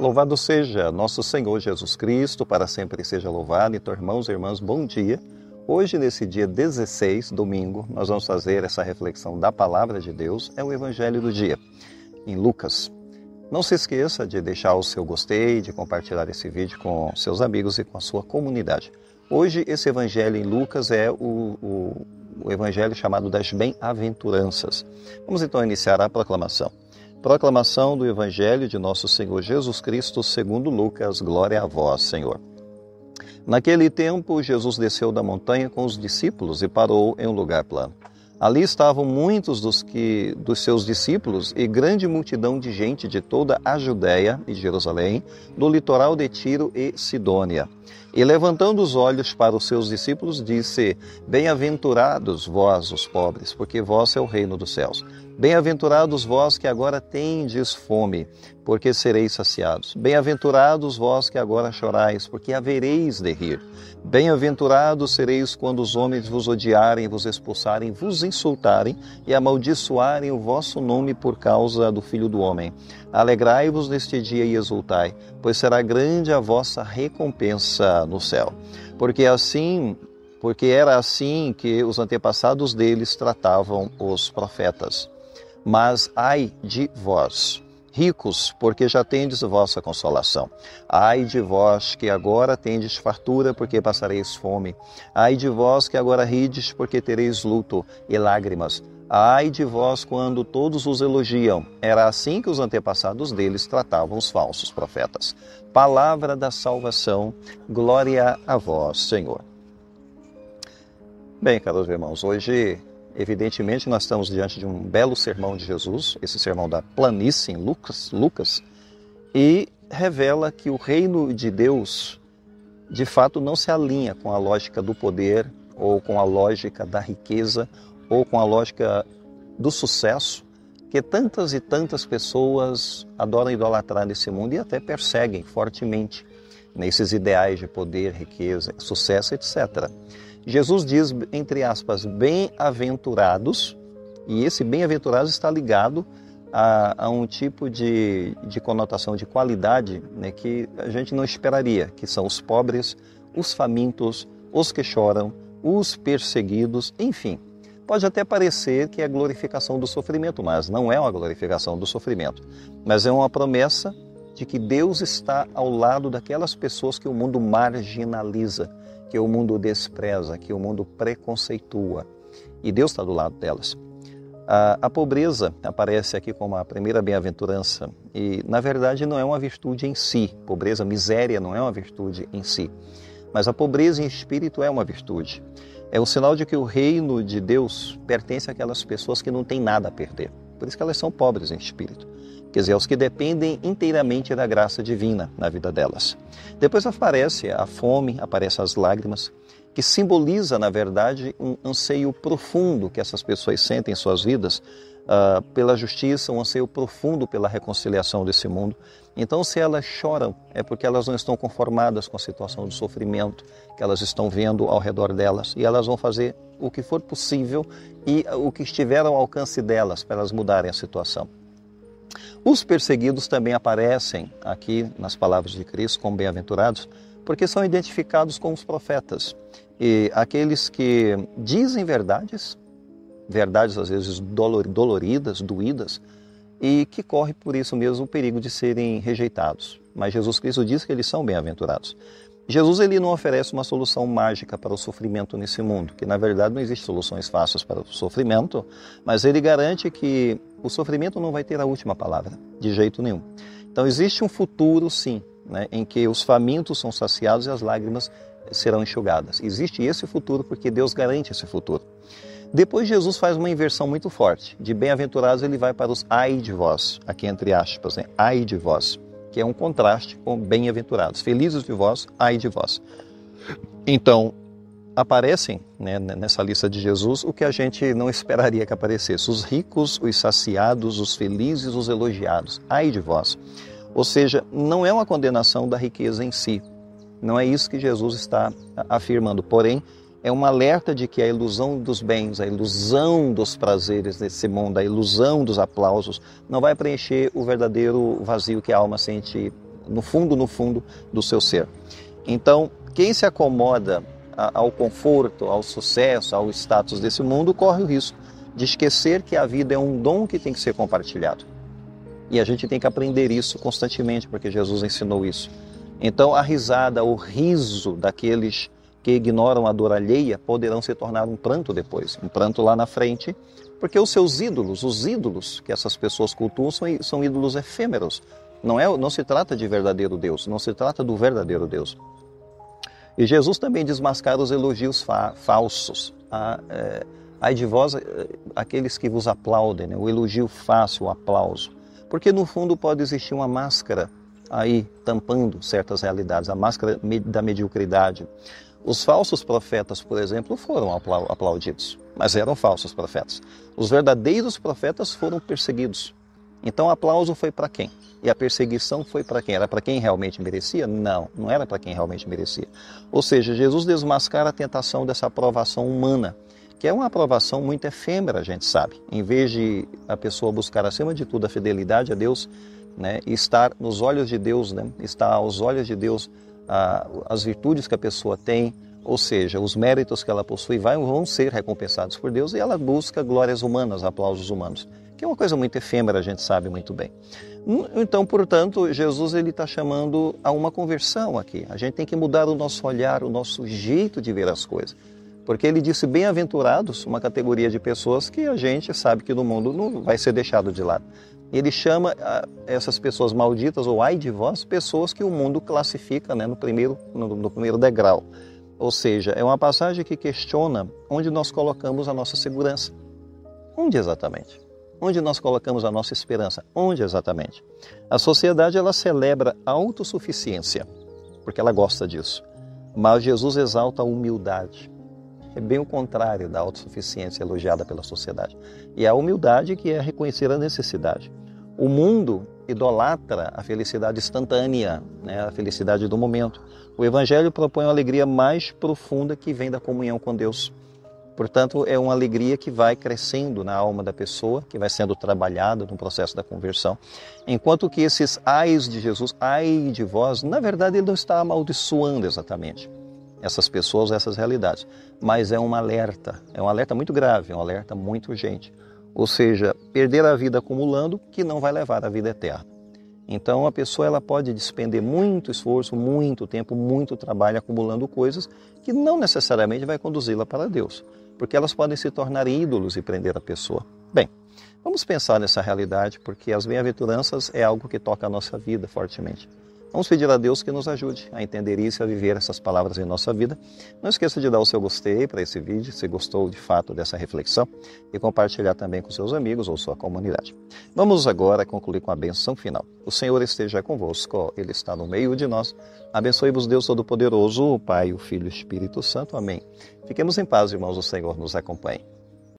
Louvado seja nosso Senhor Jesus Cristo, para sempre seja louvado. Então, irmãos e irmãs, bom dia. Hoje, nesse dia 16, domingo, nós vamos fazer essa reflexão da Palavra de Deus, é o Evangelho do dia, em Lucas. Não se esqueça de deixar o seu gostei, de compartilhar esse vídeo com seus amigos e com a sua comunidade. Hoje, esse Evangelho em Lucas é o Evangelho chamado das Bem-aventuranças. Vamos então iniciar a proclamação. Proclamação do Evangelho de nosso Senhor Jesus Cristo, segundo Lucas. Glória a vós, Senhor. Naquele tempo, Jesus desceu da montanha com os discípulos e parou em um lugar plano. Ali estavam muitos dos seus discípulos e grande multidão de gente de toda a Judéia e Jerusalém, do litoral de Tiro e Sidônia. E levantando os olhos para os seus discípulos, disse: Bem-aventurados vós, os pobres, porque vós é o reino dos céus. Bem-aventurados vós que agora tendes fome, porque sereis saciados. Bem-aventurados vós que agora chorais, porque havereis de rir. Bem-aventurados sereis quando os homens vos odiarem, vos expulsarem, vos insultarem e amaldiçoarem o vosso nome por causa do Filho do Homem. Alegrai-vos neste dia e exultai, pois será grande a vossa recompensa no céu. Porque era assim que os antepassados deles tratavam os profetas. Mas ai de vós, ricos, porque já tendes vossa consolação. Ai de vós que agora tendes fartura, porque passareis fome. Ai de vós que agora rides, porque tereis luto e lágrimas. Ai de vós quando todos os elogiam. Era assim que os antepassados deles tratavam os falsos profetas. Palavra da salvação, glória a vós, Senhor. Bem, caros irmãos, hoje, evidentemente, nós estamos diante de um belo sermão de Jesus, esse sermão da planície em Lucas, e revela que o reino de Deus, de fato, não se alinha com a lógica do poder, ou com a lógica da riqueza, ou com a lógica do sucesso, que tantas e tantas pessoas adoram idolatrar nesse mundo e até perseguem fortemente nesses ideais de poder, riqueza, sucesso, etc. Jesus diz, entre aspas, bem-aventurados, e esse bem-aventurados está ligado a um tipo de conotação de qualidade, né, que a gente não esperaria, que são os pobres, os famintos, os que choram, os perseguidos, enfim. Pode até parecer que é a glorificação do sofrimento, mas não é uma glorificação do sofrimento, mas é uma promessa de que Deus está ao lado daquelas pessoas que o mundo marginaliza, que o mundo despreza, que o mundo preconceitua. E Deus está do lado delas. A pobreza aparece aqui como a primeira bem-aventurança e, na verdade, não é uma virtude em si. Pobreza, miséria não é uma virtude em si. Mas a pobreza em espírito é uma virtude. É um sinal de que o reino de Deus pertence àquelas pessoas que não têm nada a perder. Por isso que elas são pobres em espírito. Quer dizer, aos que dependem inteiramente da graça divina na vida delas. Depois aparece a fome, aparecem as lágrimas, que simboliza, na verdade, um anseio profundo que essas pessoas sentem em suas vidas pela justiça, um anseio profundo pela reconciliação desse mundo. Então, se elas choram, é porque elas não estão conformadas com a situação de sofrimento que elas estão vendo ao redor delas. E elas vão fazer o que for possível e o que estiver ao alcance delas para elas mudarem a situação. Os perseguidos também aparecem aqui nas palavras de Cristo como bem-aventurados, porque são identificados com os profetas. E aqueles que dizem verdades às vezes doloridas, doídas, e que correm por isso mesmo o perigo de serem rejeitados. Mas Jesus Cristo diz que eles são bem-aventurados. Jesus ele não oferece uma solução mágica para o sofrimento nesse mundo, que na verdade não existe soluções fáceis para o sofrimento, mas ele garante que o sofrimento não vai ter a última palavra, de jeito nenhum. Então existe um futuro, sim, né, em que os famintos são saciados e as lágrimas serão enxugadas. Existe esse futuro porque Deus garante esse futuro. Depois Jesus faz uma inversão muito forte. De bem-aventurados ele vai para os ai de vós, aqui entre aspas, né? Ai de vós, que é um contraste com bem-aventurados. Felizes de vós, ai de vós. Então, aparecem, né, nessa lista de Jesus o que a gente não esperaria que aparecesse. Os ricos, os saciados, os felizes, os elogiados. Ai de vós. Ou seja, não é uma condenação da riqueza em si. Não é isso que Jesus está afirmando. Porém, é um alerta de que a ilusão dos bens, a ilusão dos prazeres desse mundo, a ilusão dos aplausos, não vai preencher o verdadeiro vazio que a alma sente no fundo do seu ser. Então, quem se acomoda ao conforto, ao sucesso, ao status desse mundo, corre o risco de esquecer que a vida é um dom que tem que ser compartilhado. E a gente tem que aprender isso constantemente, porque Jesus ensinou isso. Então, a risada, o riso daqueles que ignoram a dor alheia poderão se tornar um pranto depois, um pranto lá na frente, porque os seus ídolos, os ídolos que essas pessoas cultuam são ídolos efêmeros. Não se trata de verdadeiro Deus, não se trata do verdadeiro Deus. E Jesus também desmascara os elogios falsos. Ai de vós, aqueles que vos aplaudem, né? O elogio fácil, o aplauso. Porque no fundo pode existir uma máscara aí tampando certas realidades, a máscara da mediocridade. Os falsos profetas, por exemplo, foram aplaudidos, mas eram falsos profetas. Os verdadeiros profetas foram perseguidos. Então o aplauso foi para quem? E a perseguição foi para quem? Era para quem realmente merecia? Não, não era para quem realmente merecia. Ou seja, Jesus desmascara a tentação dessa aprovação humana, que é uma aprovação muito efêmera, a gente sabe. Em vez de a pessoa buscar acima de tudo a fidelidade a Deus, né, e estar nos olhos de Deus, né, estar aos olhos de Deus as virtudes que a pessoa tem, ou seja, os méritos que ela possui vão ser recompensados por Deus, e ela busca glórias humanas, aplausos humanos, que é uma coisa muito efêmera, a gente sabe muito bem. Então, portanto, Jesus está chamando a uma conversão aqui. A gente tem que mudar o nosso olhar, o nosso jeito de ver as coisas. Porque ele disse bem-aventurados, uma categoria de pessoas que a gente sabe que no mundo não vai ser deixado de lado. Ele chama essas pessoas malditas, ou ai de vós, pessoas que o mundo classifica, né, no primeiro degrau. Ou seja, é uma passagem que questiona onde nós colocamos a nossa segurança. Onde exatamente? Onde nós colocamos a nossa esperança? Onde exatamente? A sociedade, ela celebra a autossuficiência, porque ela gosta disso. Mas Jesus exalta a humildade. É bem o contrário da autossuficiência elogiada pela sociedade. E a humildade que é reconhecer a necessidade. O mundo idolatra a felicidade instantânea, né? A felicidade do momento. O Evangelho propõe uma alegria mais profunda que vem da comunhão com Deus. Portanto, é uma alegria que vai crescendo na alma da pessoa, que vai sendo trabalhada no processo da conversão. Enquanto que esses ais de Jesus, ai de vós, na verdade ele não está amaldiçoando exatamente essas pessoas, essas realidades. Mas é um alerta muito grave, é um alerta muito urgente. Ou seja, perder a vida acumulando que não vai levar à vida eterna. Então a pessoa ela pode despender muito esforço, muito tempo, muito trabalho acumulando coisas que não necessariamente vai conduzi-la para Deus, porque elas podem se tornar ídolos e prender a pessoa. Bem, vamos pensar nessa realidade, porque as bem-aventuranças é algo que toca a nossa vida fortemente. Vamos pedir a Deus que nos ajude a entender isso e a viver essas palavras em nossa vida. Não esqueça de dar o seu gostei para esse vídeo, se gostou de fato dessa reflexão, e compartilhar também com seus amigos ou sua comunidade. Vamos agora concluir com a bênção final. O Senhor esteja convosco, Ele está no meio de nós. Abençoe-vos Deus Todo-Poderoso, o Pai, o Filho e o Espírito Santo. Amém. Fiquemos em paz, irmãos, o Senhor nos acompanhe.